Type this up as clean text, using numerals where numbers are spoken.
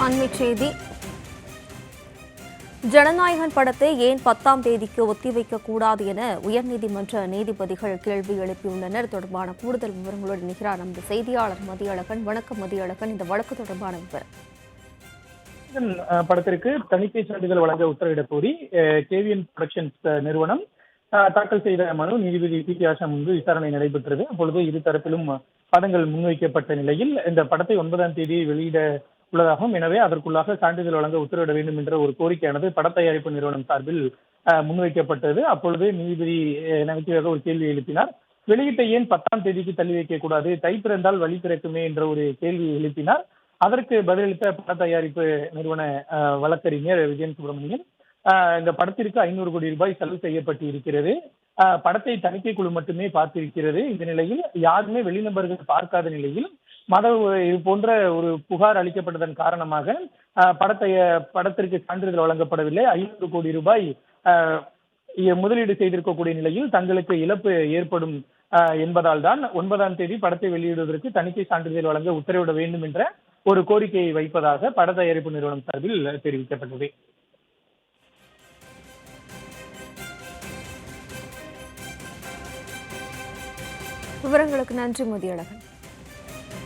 அண்மைச் செய்தி. ஜனநாயகன் படத்தை ஏன் 10ஆம் தேதிக்கு ஒத்திவைக்க கூடாது என உயர்நீதிமன்ற நீதிபதிகள் கேள்வி எழுப்பியுள்ளனர். தொடர்பான கூடுதல் விவரங்களுடன் இணைகிறார் நமது செய்தியாளர் மதியழகன். வணக்கம் மதியழகன், இந்த வழக்கு தொடர்பான விவரம். படத்திற்கு தணிக்கை சான்றிதழ் வழங்க உத்தரவிடக் கோரி கேவிஎன் புரொடக்ஷன்ஸ் நிறுவனம் தாக்கல் செய்த மனு நீதிபதி பி.டி. ஆஷா முன்பு விசாரணை நடைபெற்றது. அப்பொழுது இரு தரப்பிலும் வாதங்கள் முன்வைக்கப்பட்ட நிலையில் இந்த படத்தை 9ஆம் தேதி வெளியிட உள்ளதாகவும், எனவே அதற்குள்ளாக சான்றிதழ் வழங்க உத்தரவிட வேண்டும் என்ற ஒரு கோரிக்கையானது பட தயாரிப்பு நிறுவனம் சார்பில் முன்வைக்கப்பட்டது. அப்பொழுது நீதிபதி நகைச்சுவையாக ஒரு கேள்வி எழுப்பினார். வெளியிட்ட ஏன் 10ஆம் தேதிக்கு தள்ளி வைக்க கூடாது, தை பிறந்தால் வழி பிறக்குமே என்ற ஒரு கேள்வி எழுப்பினார். அதற்கு பதிலளித்த பட தயாரிப்பு நிறுவன வழக்கறிஞர் விஜயன் சுப்பிரமணியன், இந்த படத்திற்கு 500 கோடி ரூபாய் செலவு செய்யப்பட்டு இருக்கிறது. படத்தை தணிக்கை குழு மட்டுமே பார்த்திருக்கிறது. இந்த நிலையில் யாருமே வெளிநபர்கள் பார்க்காத நிலையில் இது போன்ற ஒரு புகார் அளிக்கப்பட்டதன் காரணமாக படத்திற்கு சான்றிதழ் வழங்கப்படவில்லை. 500 கோடி ரூபாய் முதலீடு செய்திருக்கக்கூடிய நிலையில் தங்களுக்கு இழப்பு ஏற்படும் என்பதால் தான் 9ஆம் தேதி படத்தை வெளியிடுவதற்கு தணிக்கை சான்றிதழ் வழங்க உத்தரவிட வேண்டும் என்ற ஒரு கோரிக்கையை வைப்பதாக பட தயாரிப்பு நிறுவனம் சார்பில் தெரிவிக்கப்பட்டது. விவரங்களுக்கு நன்றி மதியழகன்.